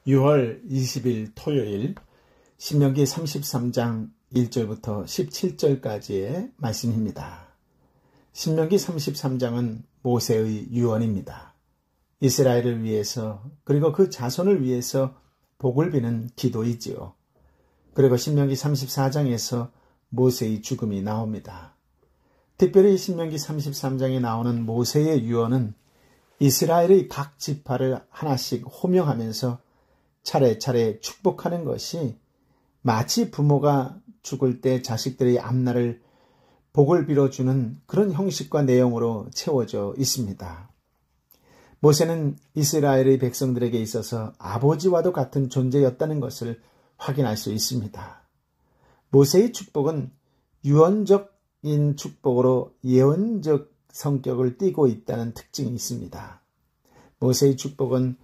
6월 20일 토요일 신명기 33장 1절부터 17절까지의 말씀입니다. 신명기 33장은 모세의 유언입니다. 이스라엘을 위해서 그리고 그 자손을 위해서 복을 비는 기도이지요. 그리고 신명기 34장에서 모세의 죽음이 나옵니다. 특별히 신명기 33장에 나오는 모세의 유언은 이스라엘의 각 지파를 하나씩 호명하면서 차례차례 축복하는 것이 마치 부모가 죽을 때 자식들의 앞날을 복을 빌어주는 그런 형식과 내용으로 채워져 있습니다. 모세는 이스라엘의 백성들에게 있어서 아버지와도 같은 존재였다는 것을 확인할 수 있습니다. 모세의 축복은 유언적인 축복으로 예언적 성격을 띠고 있다는 특징이 있습니다. 모세의 축복은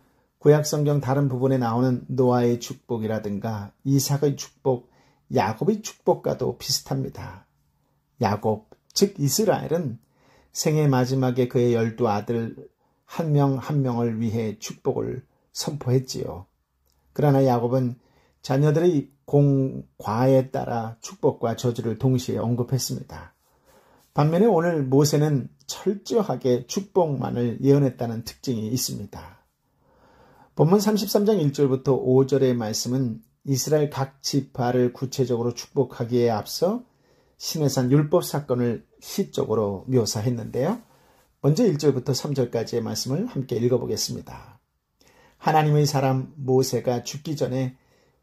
구약성경 다른 부분에 나오는 노아의 축복이라든가 이삭의 축복, 야곱의 축복과도 비슷합니다. 야곱, 즉 이스라엘은 생애 마지막에 그의 12 아들 한 명 한 명을 위해 축복을 선포했지요. 그러나 야곱은 자녀들의 공과에 따라 축복과 저주를 동시에 언급했습니다. 반면에 오늘 모세는 철저하게 축복만을 예언했다는 특징이 있습니다. 본문 33장 1절부터 5절의 말씀은 이스라엘 각 지파를 구체적으로 축복하기에 앞서 시내산 율법 사건을 시적으로 묘사했는데요. 먼저 1절부터 3절까지의 말씀을 함께 읽어보겠습니다. 하나님의 사람 모세가 죽기 전에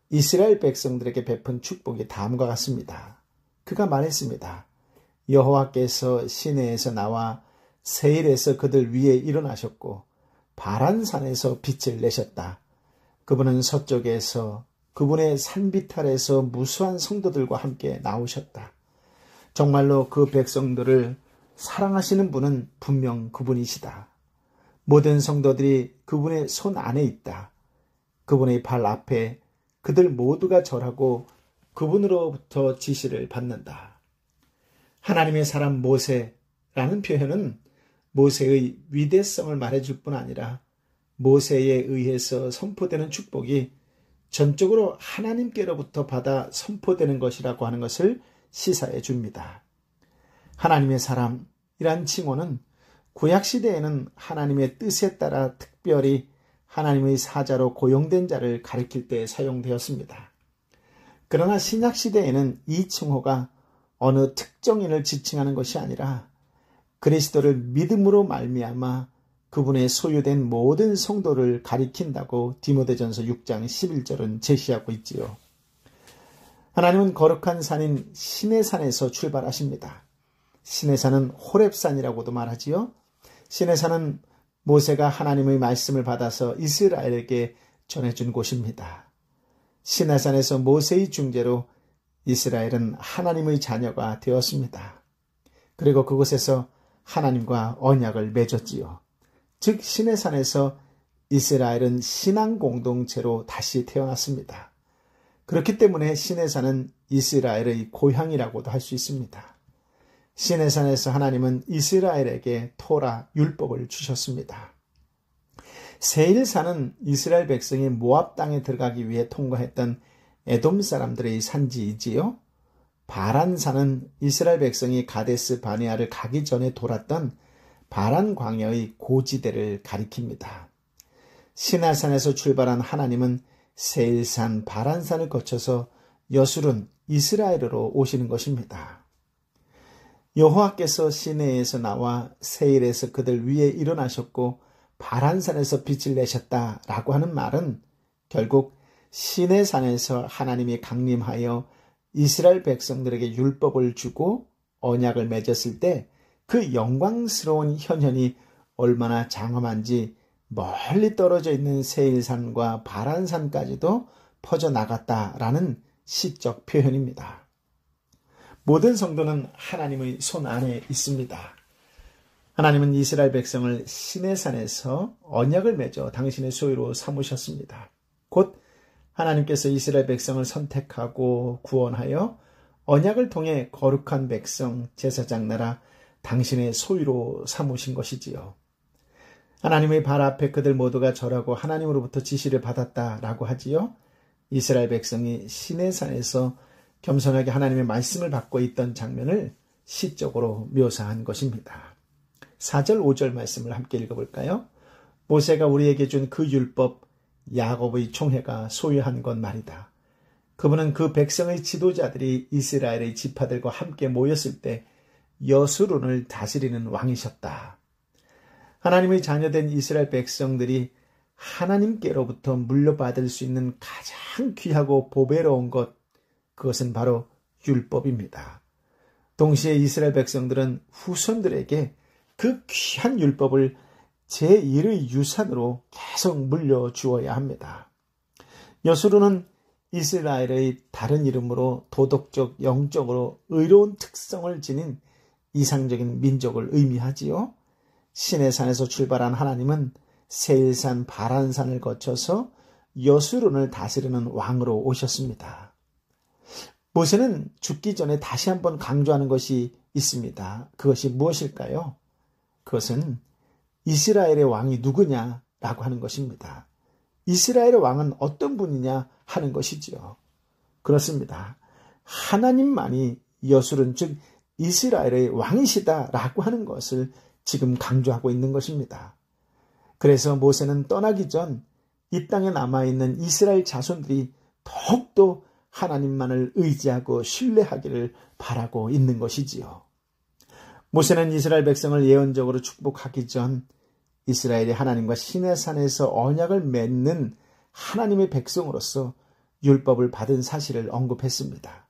이스라엘 백성들에게 베푼 축복이 다음과 같습니다. 그가 말했습니다. 여호와께서 시내에서 나와 세일에서 그들 위에 일어나셨고 바란산에서 빛을 내셨다. 그분은 서쪽에서 그분의 산비탈에서 무수한 성도들과 함께 나오셨다. 정말로 그 백성들을 사랑하시는 분은 분명 그분이시다. 모든 성도들이 그분의 손 안에 있다. 그분의 발 앞에 그들 모두가 절하고 그분으로부터 지시를 받는다. 하나님의 사람 모세라는 표현은 모세의 위대성을 말해줄 뿐 아니라 모세에 의해서 선포되는 축복이 전적으로 하나님께로부터 받아 선포되는 것이라고 하는 것을 시사해 줍니다. 하나님의 사람이란 칭호는 구약시대에는 하나님의 뜻에 따라 특별히 하나님의 사자로 고용된 자를 가리킬 때 사용되었습니다. 그러나 신약시대에는 이 칭호가 어느 특정인을 지칭하는 것이 아니라 그리스도를 믿음으로 말미암아 그분의 소유된 모든 성도를 가리킨다고 디모데전서 6장 11절은 제시하고 있지요. 하나님은 거룩한 산인 시내산에서 출발하십니다. 시내산은 호렙산이라고도 말하지요. 시내산은 모세가 하나님의 말씀을 받아서 이스라엘에게 전해준 곳입니다. 시내산에서 모세의 중재로 이스라엘은 하나님의 자녀가 되었습니다. 그리고 그곳에서 하나님과 언약을 맺었지요. 즉 시내산에서 이스라엘은 신앙 공동체로 다시 태어났습니다. 그렇기 때문에 시내산은 이스라엘의 고향이라고도 할 수 있습니다. 시내산에서 하나님은 이스라엘에게 토라 율법을 주셨습니다. 세일산은 이스라엘 백성이 모압 땅에 들어가기 위해 통과했던 에돔 사람들의 산지이지요. 바란산은 이스라엘 백성이 가데스 바네아를 가기 전에 돌았던 바란 광야의 고지대를 가리킵니다. 시나산에서 출발한 하나님은 세일산, 바란산을 거쳐서 여술은 이스라엘으로 오시는 것입니다. 여호와께서 시내에서 나와 세일에서 그들 위에 일어나셨고 바란산에서 빛을 내셨다라고 하는 말은 결국 시내산에서 하나님이 강림하여 이스라엘 백성들에게 율법을 주고 언약을 맺었을 때 그 영광스러운 현현이 얼마나 장엄한지 멀리 떨어져 있는 세일산과 바란산까지도 퍼져나갔다라는 시적 표현입니다. 모든 성도는 하나님의 손 안에 있습니다. 하나님은 이스라엘 백성을 시내산에서 언약을 맺어 당신의 소유로 삼으셨습니다. 곧 하나님께서 이스라엘 백성을 선택하고 구원하여 언약을 통해 거룩한 백성, 제사장 나라, 당신의 소유로 삼으신 것이지요. 하나님의 발 앞에 그들 모두가 절하고 하나님으로부터 지시를 받았다라고 하지요. 이스라엘 백성이 시내산에서 겸손하게 하나님의 말씀을 받고 있던 장면을 시적으로 묘사한 것입니다. 4절 5절 말씀을 함께 읽어볼까요? 모세가 우리에게 준 그 율법 야곱의 총회가 소유한 것 말이다. 그분은 그 백성의 지도자들이 이스라엘의 지파들과 함께 모였을 때 여수론을 다스리는 왕이셨다. 하나님의 자녀된 이스라엘 백성들이 하나님께로부터 물려받을 수 있는 가장 귀하고 보배로운 것, 그것은 바로 율법입니다. 동시에 이스라엘 백성들은 후손들에게 그 귀한 율법을 제1의 유산으로 계속 물려주어야 합니다. 여수론은 이스라엘의 다른 이름으로 도덕적, 영적으로 의로운 특성을 지닌 이상적인 민족을 의미하지요. 시내산에서 출발한 하나님은 세일산, 바란산을 거쳐서 여수론을 다스리는 왕으로 오셨습니다. 모세는 죽기 전에 다시 한번 강조하는 것이 있습니다. 그것이 무엇일까요? 그것은 이스라엘의 왕이 누구냐라고 하는 것입니다. 이스라엘의 왕은 어떤 분이냐 하는 것이지요. 그렇습니다. 하나님만이 여수론, 즉 이스라엘의 왕이시다라고 하는 것을 지금 강조하고 있는 것입니다. 그래서 모세는 떠나기 전 이 땅에 남아있는 이스라엘 자손들이 더욱더 하나님만을 의지하고 신뢰하기를 바라고 있는 것이지요. 모세는 이스라엘 백성을 예언적으로 축복하기 전 이스라엘이 하나님과 시내산에서 언약을 맺는 하나님의 백성으로서 율법을 받은 사실을 언급했습니다.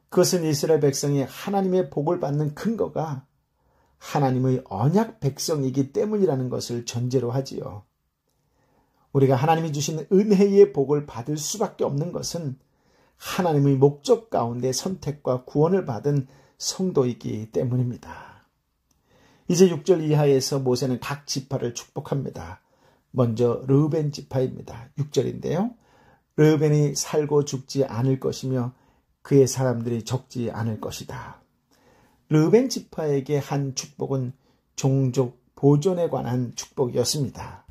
그것은 이스라엘 백성이 하나님의 복을 받는 근거가 하나님의 언약 백성이기 때문이라는 것을 전제로 하지요. 우리가 하나님이 주신 은혜의 복을 받을 수밖에 없는 것은 하나님의 목적 가운데 선택과 구원을 받은 성도이기 때문입니다. 이제 6절 이하에서 모세는 각 지파를 축복합니다. 먼저 르우벤 지파입니다. 6절인데요. 르우벤이 살고 죽지 않을 것이며 그의 사람들이 적지 않을 것이다. 르우벤 지파에게 한 축복은 종족 보존에 관한 축복이었습니다.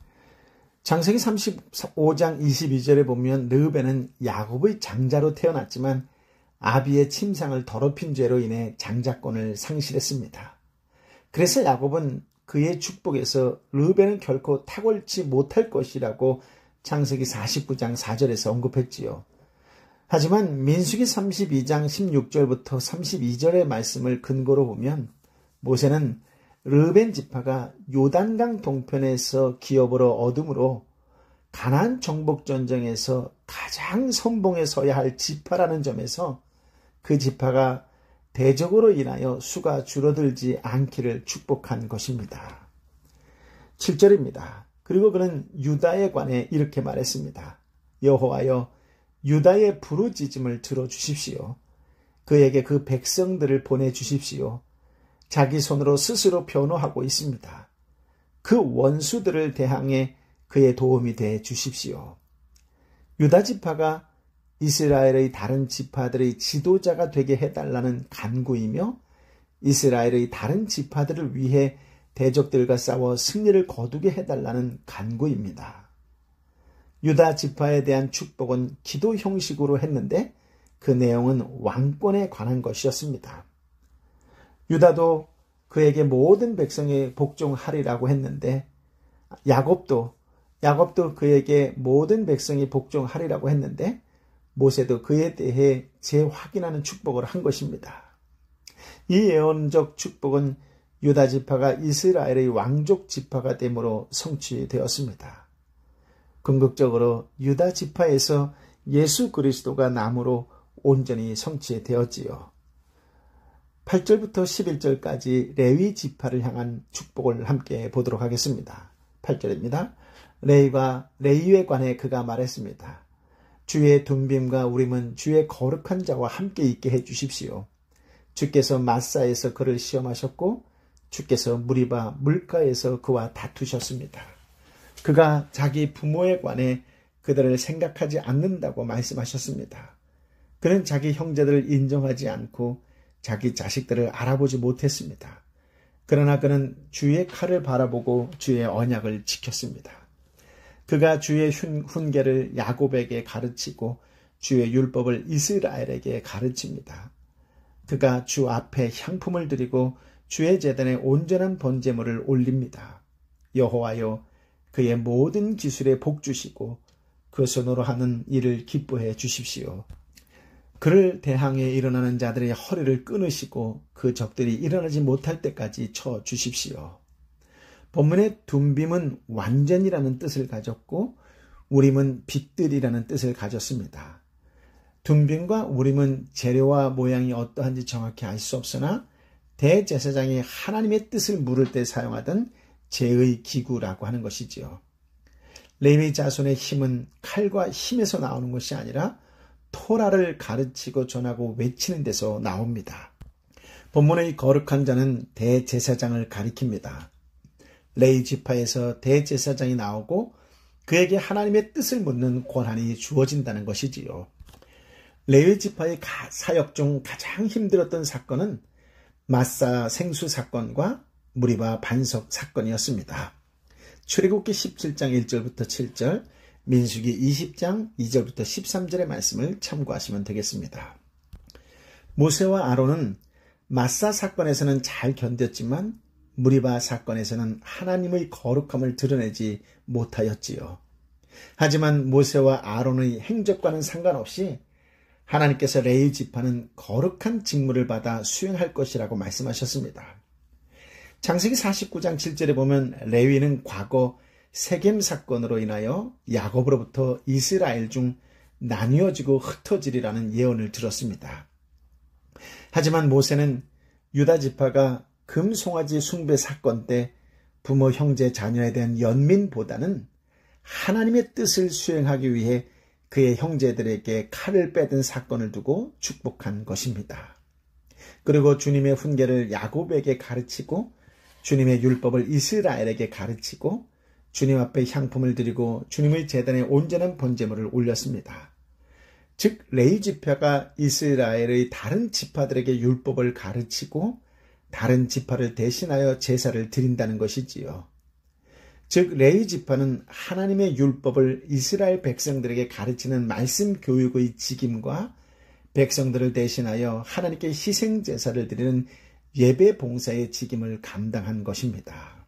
창세기 35장 22절에 보면 르우벤은 야곱의 장자로 태어났지만 아비의 침상을 더럽힌 죄로 인해 장자권을 상실했습니다. 그래서 야곱은 그의 축복에서 르우벤은 결코 탁월치 못할 것이라고 창세기 49장 4절에서 언급했지요. 하지만 민수기 32장 16절부터 32절의 말씀을 근거로 보면 모세는 르우벤 지파가 요단강 동편에서 기업으로 얻음으로 가나안 정복 전쟁에서 가장 선봉에 서야 할 지파라는 점에서 그 지파가 대적으로 인하여 수가 줄어들지 않기를 축복한 것입니다. 7절입니다. 그리고 그는 유다에 관해 이렇게 말했습니다. 여호와여 유다의 부르짖음을 들어주십시오. 그에게 그 백성들을 보내주십시오. 자기 손으로 스스로 변호하고 있습니다. 그 원수들을 대항해 그의 도움이 돼 주십시오. 유다 지파가 이스라엘의 다른 지파들의 지도자가 되게 해달라는 간구이며 이스라엘의 다른 지파들을 위해 대적들과 싸워 승리를 거두게 해달라는 간구입니다. 유다 지파에 대한 축복은 기도 형식으로 했는데 그 내용은 왕권에 관한 것이었습니다. 유다도 그에게 모든 백성이 복종하리라고 했는데 야곱도 그에게 모든 백성이 복종하리라고 했는데 모세도 그에 대해 재확인하는 축복을 한 것입니다. 이 예언적 축복은 유다 지파가 이스라엘의 왕족 지파가 됨으로 성취되었습니다. 궁극적으로 유다 지파에서 예수 그리스도가 남으로 온전히 성취되었지요. 8절부터 11절까지 레위 지파를 향한 축복을 함께 보도록 하겠습니다. 8절입니다. 레위에 관해 그가 말했습니다. 주의 둠빔과 우림은 주의 거룩한 자와 함께 있게 해주십시오. 주께서 마사에서 그를 시험하셨고 주께서 무리바 물가에서 그와 다투셨습니다. 그가 자기 부모에 관해 그들을 생각하지 않는다고 말씀하셨습니다. 그는 자기 형제들을 인정하지 않고 자기 자식들을 알아보지 못했습니다. 그러나 그는 주의 칼을 바라보고 주의 언약을 지켰습니다. 그가 주의 훈계를 야곱에게 가르치고 주의 율법을 이스라엘에게 가르칩니다. 그가 주 앞에 향품을 드리고 주의 제단에 온전한 번제물을 올립니다. 여호와여, 그의 모든 기술에 복 주시고 그 손으로 하는 일을 기뻐해 주십시오. 그를 대항해 일어나는 자들의 허리를 끊으시고 그 적들이 일어나지 못할 때까지 쳐 주십시오. 본문의 둠빔은 완전이라는 뜻을 가졌고 우림은 빛들이라는 뜻을 가졌습니다. 둠빔과 우림은 재료와 모양이 어떠한지 정확히 알 수 없으나 대제사장이 하나님의 뜻을 물을 때 사용하던 제의 기구라고 하는 것이지요. 레위 자손의 힘은 칼과 힘에서 나오는 것이 아니라 토라를 가르치고 전하고 외치는 데서 나옵니다. 본문의 거룩한 자는 대제사장을 가리킵니다. 레위 지파에서 대제사장이 나오고 그에게 하나님의 뜻을 묻는 권한이 주어진다는 것이지요. 레위 지파의 사역 중 가장 힘들었던 사건은 마사 생수 사건과 무리바 반석 사건이었습니다. 출애굽기 17장 1절부터 7절, 민수기 20장 2절부터 13절의 말씀을 참고하시면 되겠습니다. 모세와 아론은 마사 사건에서는 잘 견뎠지만 무리바 사건에서는 하나님의 거룩함을 드러내지 못하였지요. 하지만 모세와 아론의 행적과는 상관없이 하나님께서 레위 지파는 거룩한 직무를 받아 수행할 것이라고 말씀하셨습니다. 창세기 49장 7절에 보면 레위는 과거 세겜 사건으로 인하여 야곱으로부터 이스라엘 중 나뉘어지고 흩어지리라는 예언을 들었습니다. 하지만 모세는 유다 지파가 금송아지 숭배 사건 때 부모, 형제, 자녀에 대한 연민보다는 하나님의 뜻을 수행하기 위해 그의 형제들에게 칼을 빼든 사건을 두고 축복한 것입니다. 그리고 주님의 훈계를 야곱에게 가르치고 주님의 율법을 이스라엘에게 가르치고 주님 앞에 향품을 드리고 주님의 제단에 온전한 번제물을 올렸습니다. 즉 레위 지파가 이스라엘의 다른 지파들에게 율법을 가르치고 다른 지파를 대신하여 제사를 드린다는 것이지요. 즉 레위 지파는 하나님의 율법을 이스라엘 백성들에게 가르치는 말씀 교육의 직임과 백성들을 대신하여 하나님께 희생 제사를 드리는 예배 봉사의 직임을 감당한 것입니다.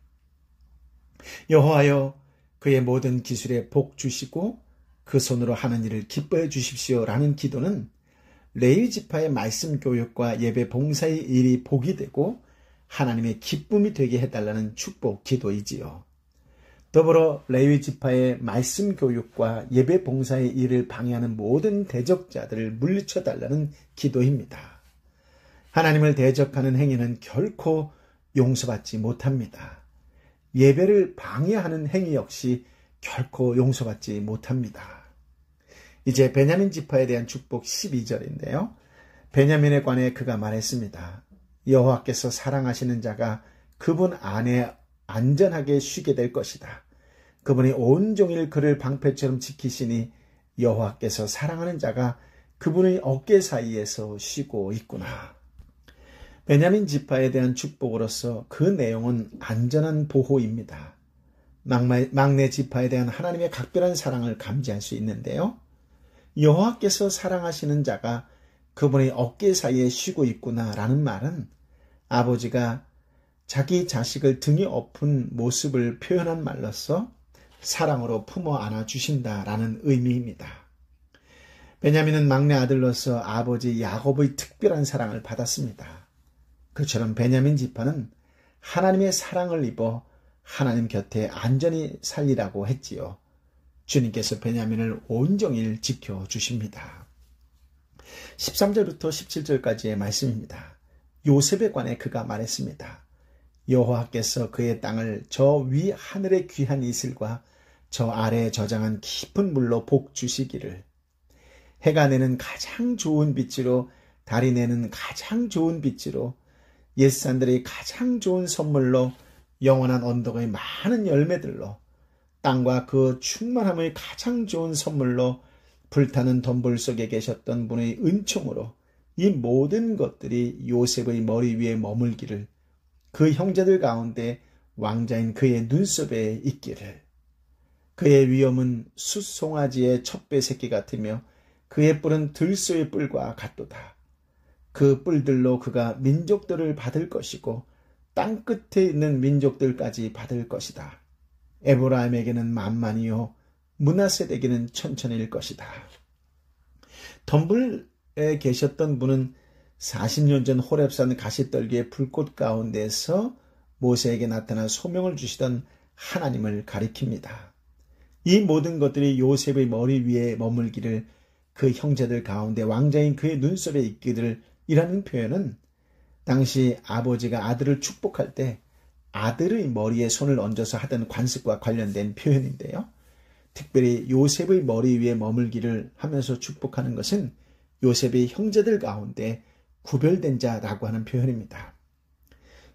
여호와여, 그의 모든 기술에 복 주시고 그 손으로 하는 일을 기뻐해 주십시오라는 기도는 레위 지파의 말씀 교육과 예배 봉사의 일이 복이 되고 하나님의 기쁨이 되게 해달라는 축복 기도이지요. 더불어 레위 지파의 말씀 교육과 예배 봉사의 일을 방해하는 모든 대적자들을 물리쳐 달라는 기도입니다. 하나님을 대적하는 행위는 결코 용서받지 못합니다. 예배를 방해하는 행위 역시 결코 용서받지 못합니다. 이제 베냐민 지파에 대한 축복 12절인데요. 베냐민에 관해 그가 말했습니다. 여호와께서 사랑하시는 자가 그분 안에 안전하게 쉬게 될 것이다. 그분이 온종일 그를 방패처럼 지키시니 여호와께서 사랑하는 자가 그분의 어깨 사이에서 쉬고 있구나. 베냐민 지파에 대한 축복으로서 그 내용은 안전한 보호입니다. 막내 지파에 대한 하나님의 각별한 사랑을 감지할 수 있는데요. 여호와께서 사랑하시는 자가 그분의 어깨 사이에 쉬고 있구나라는 말은 아버지가 자기 자식을 등에 엎은 모습을 표현한 말로서 사랑으로 품어 안아주신다라는 의미입니다. 베냐민은 막내 아들로서 아버지 야곱의 특별한 사랑을 받았습니다. 그처럼 베냐민 지파는 하나님의 사랑을 입어 하나님 곁에 안전히 살리라고 했지요. 주님께서 베냐민을 온종일 지켜주십니다. 13절부터 17절까지의 말씀입니다. 요셉에 관해 그가 말했습니다. 여호와께서 그의 땅을 저 위 하늘의 귀한 이슬과 저 아래에 저장한 깊은 물로 복 주시기를. 해가 내는 가장 좋은 빛으로, 달이 내는 가장 좋은 빛으로, 옛산들의 가장 좋은 선물로, 영원한 언덕의 많은 열매들로, 땅과 그 충만함의 가장 좋은 선물로, 불타는 덤불 속에 계셨던 분의 은총으로 이 모든 것들이 요셉의 머리 위에 머물기를 그 형제들 가운데 왕자인 그의 눈썹에 있기를. 그의 위엄은 숫송아지의 첩배 새끼 같으며 그의 뿔은 들소의 뿔과 같도다. 그 뿔들로 그가 민족들을 받을 것이고 땅끝에 있는 민족들까지 받을 것이다. 에브라임에게는 만만이요 므낫셋에게는 천천일 것이다. 덤불에 계셨던 분은 40년 전 호렙산 가시떨기의 불꽃 가운데서 모세에게 나타나 소명을 주시던 하나님을 가리킵니다. 이 모든 것들이 요셉의 머리 위에 머물기를, 그 형제들 가운데 왕자인 그의 눈썹에 있기를 이라는 표현은 당시 아버지가 아들을 축복할 때 아들의 머리에 손을 얹어서 하던 관습과 관련된 표현인데요. 특별히 요셉의 머리 위에 머물기를 하면서 축복하는 것은 요셉의 형제들 가운데 구별된 자라고 하는 표현입니다.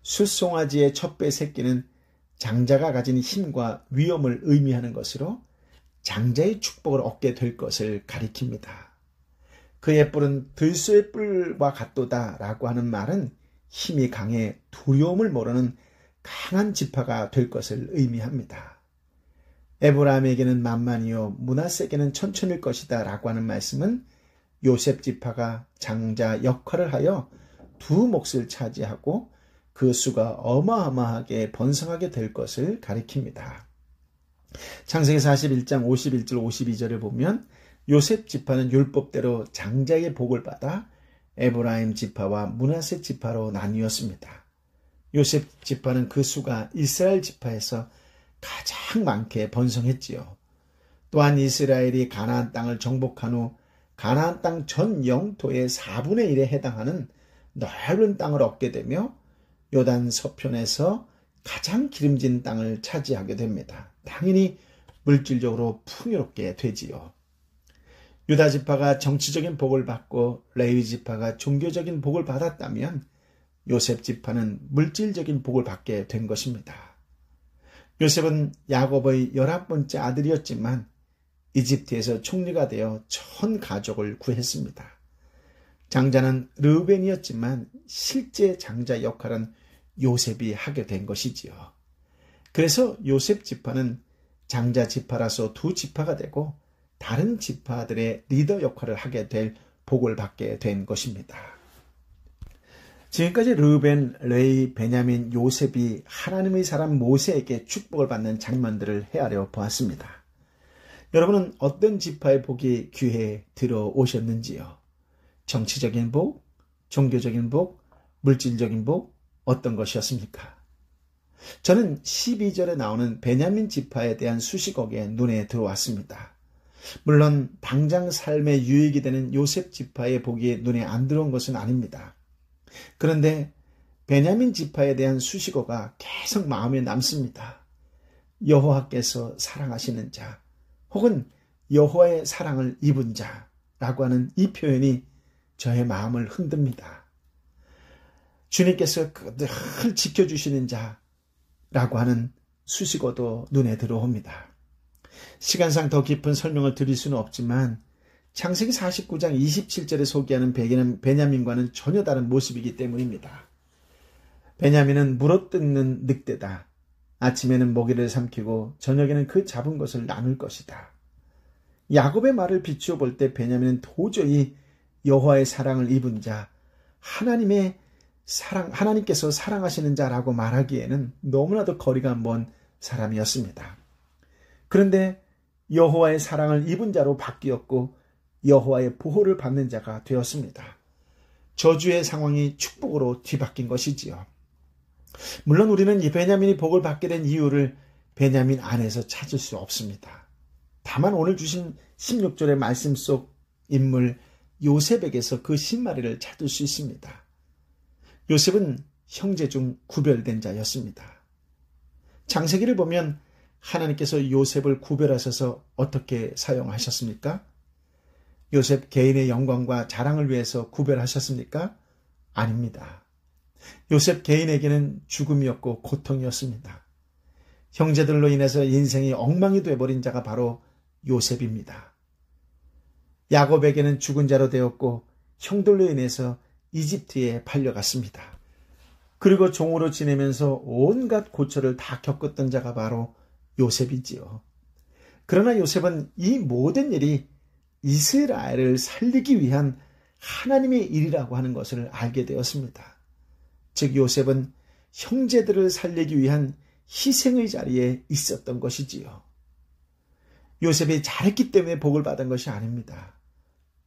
숫송아지의 첩배 새끼는 장자가 가진 힘과 위엄을 의미하는 것으로 장자의 축복을 얻게 될 것을 가리킵니다. 그의 뿔은 들소의 뿔과 같도다 라고 하는 말은 힘이 강해 두려움을 모르는 강한 지파가 될 것을 의미합니다. 에브라임에게는 만만이요 므낫셋에게는 천천일 것이다 라고 하는 말씀은 요셉 지파가 장자 역할을 하여 두 몫을 차지하고 그 수가 어마어마하게 번성하게 될 것을 가리킵니다. 창세기 41장 51절 52절을 보면 요셉 지파는 율법대로 장자의 복을 받아 에브라임 지파와 므낫셋 지파로 나뉘었습니다. 요셉 지파는 그 수가 이스라엘 지파에서 가장 많게 번성했지요. 또한 이스라엘이 가나안 땅을 정복한 후 가나안 땅 전 영토의 4분의 1에 해당하는 넓은 땅을 얻게 되며 요단 서편에서 가장 기름진 땅을 차지하게 됩니다. 당연히 물질적으로 풍요롭게 되지요. 유다 지파가 정치적인 복을 받고 레위 지파가 종교적인 복을 받았다면 요셉 지파는 물질적인 복을 받게 된 것입니다. 요셉은 야곱의 11번째 아들이었지만 이집트에서 총리가 되어 전 가족을 구했습니다. 장자는 르우벤이었지만 실제 장자 역할은 요셉이 하게 된 것이지요. 그래서 요셉 지파는 장자 지파라서 두 지파가 되고 다른 지파들의 리더 역할을 하게 될 복을 받게 된 것입니다. 지금까지 르우벤, 레위, 베냐민, 요셉이 하나님의 사람 모세에게 축복을 받는 장면들을 헤아려 보았습니다. 여러분은 어떤 지파의 복이 귀에 들어오셨는지요? 정치적인 복, 종교적인 복, 물질적인 복, 어떤 것이었습니까? 저는 12절에 나오는 베냐민 지파에 대한 수식어에 눈에 들어왔습니다. 물론 당장 삶에 유익이 되는 요셉 지파의 복이 눈에 안 들어온 것은 아닙니다. 그런데 베냐민 지파에 대한 수식어가 계속 마음에 남습니다. 여호와께서 사랑하시는 자, 혹은 여호와의 사랑을 입은 자라고 하는 이 표현이 저의 마음을 흔듭니다. 주님께서 늘 지켜주시는 자라고 하는 수식어도 눈에 들어옵니다. 시간상 더 깊은 설명을 드릴 수는 없지만 창세기 49장 27절에 소개하는 베냐민과는 전혀 다른 모습이기 때문입니다. 베냐민은 물어뜯는 늑대다. 아침에는 먹이를 삼키고 저녁에는 그 잡은 것을 나눌 것이다. 야곱의 말을 비추어 볼 때 베냐민은 도저히 여호와의 사랑을 입은 자, 하나님께서 사랑하시는 자라고 말하기에는 너무나도 거리가 먼 사람이었습니다. 그런데 여호와의 사랑을 입은 자로 바뀌었고 여호와의 보호를 받는 자가 되었습니다. 저주의 상황이 축복으로 뒤바뀐 것이지요. 물론 우리는 이 베냐민이 복을 받게 된 이유를 베냐민 안에서 찾을 수 없습니다. 다만 오늘 주신 16절의 말씀 속 인물 요셉에게서 그 신마리를 찾을 수 있습니다. 요셉은 형제 중 구별된 자였습니다. 창세기를 보면 하나님께서 요셉을 구별하셔서 어떻게 사용하셨습니까? 요셉 개인의 영광과 자랑을 위해서 구별하셨습니까? 아닙니다. 요셉 개인에게는 죽음이었고 고통이었습니다. 형제들로 인해서 인생이 엉망이 되어버린 자가 바로 요셉입니다. 야곱에게는 죽은 자로 되었고 형들로 인해서 이집트에 팔려갔습니다. 그리고 종으로 지내면서 온갖 고초를 다 겪었던 자가 바로 요셉이지요. 그러나 요셉은 이 모든 일이 이스라엘을 살리기 위한 하나님의 일이라고 하는 것을 알게 되었습니다. 즉 요셉은 형제들을 살리기 위한 희생의 자리에 있었던 것이지요. 요셉이 잘했기 때문에 복을 받은 것이 아닙니다.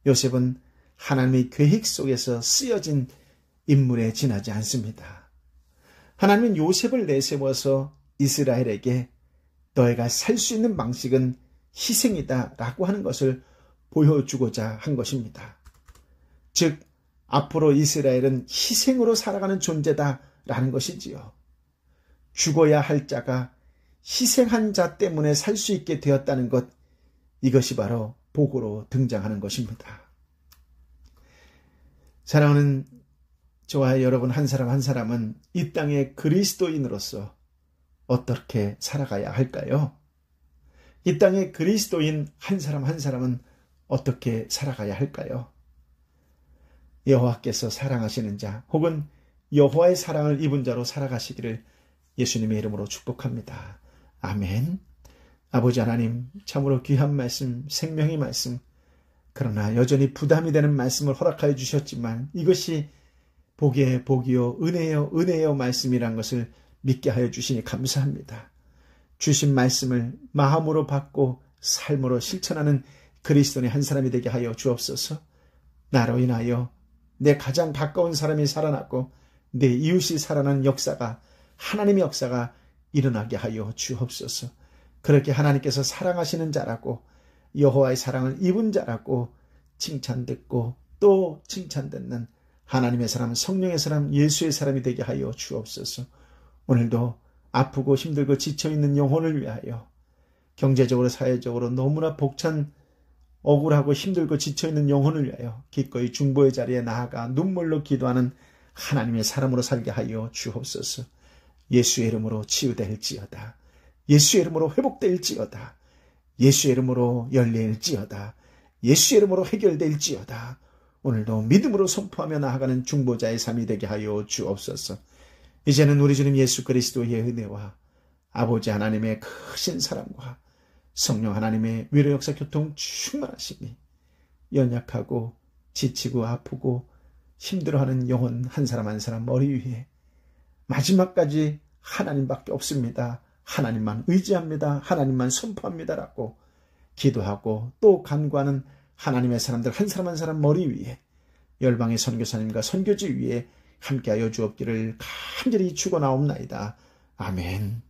요셉은 하나님의 계획 속에서 쓰여진 인물에 지나지 않습니다. 하나님은 요셉을 내세워서 이스라엘에게 너희가 살 수 있는 방식은 희생이다 라고 하는 것을 보여주고자 한 것입니다. 즉 앞으로 이스라엘은 희생으로 살아가는 존재다 라는 것이지요. 죽어야 할 자가 희생한 자 때문에 살 수 있게 되었다는 것, 이것이 바로 복으로 등장하는 것입니다. 사랑하는 저와 여러분 한 사람 한 사람은 이 땅의 그리스도인으로서 어떻게 살아가야 할까요? 이 땅의 그리스도인 한 사람 한 사람은 어떻게 살아가야 할까요? 여호와께서 사랑하시는 자 혹은 여호와의 사랑을 입은 자로 살아가시기를 예수님의 이름으로 축복합니다. 아멘. 아버지 하나님, 참으로 귀한 말씀, 생명의 말씀, 그러나 여전히 부담이 되는 말씀을 허락하여 주셨지만 이것이 복의 복이요 은혜요 말씀이란 것을 믿게 하여 주시니 감사합니다. 주신 말씀을 마음으로 받고 삶으로 실천하는 그리스도인의 한 사람이 되게 하여 주옵소서. 나로 인하여 내 가장 가까운 사람이 살아났고 내 이웃이 살아난 역사가, 하나님의 역사가 일어나게 하여 주옵소서. 그렇게 하나님께서 사랑하시는 자라고, 여호와의 사랑을 입은 자라고 칭찬듣고 또 칭찬듣는 하나님의 사람, 성령의 사람, 예수의 사람이 되게 하여 주옵소서. 오늘도 아프고 힘들고 지쳐있는 영혼을 위하여, 경제적으로 사회적으로 너무나 벅찬 억울하고 힘들고 지쳐있는 영혼을 위하여 기꺼이 중보의 자리에 나아가 눈물로 기도하는 하나님의 사람으로 살게 하여 주옵소서. 예수의 이름으로 치유될지어다. 예수의 이름으로 회복될지어다. 예수의 이름으로 열릴지어다. 예수의 이름으로 해결될지어다. 오늘도 믿음으로 선포하며 나아가는 중보자의 삶이 되게 하여 주옵소서. 이제는 우리 주님 예수 그리스도의 은혜와 아버지 하나님의 크신 사랑과 성령 하나님의 위로 역사 교통 충만하심이 연약하고 지치고 아프고 힘들어하는 영혼 한 사람 한 사람 머리 위에 마지막까지 하나님밖에 없습니다. 하나님만 의지합니다. 하나님만 선포합니다라고 기도하고 또 간구하는 하나님의 사람들 한 사람 한 사람 머리 위에 열방의 선교사님과 선교지 위에 함께하여 주옵기를 간절히 축원하옵나이다. 아멘.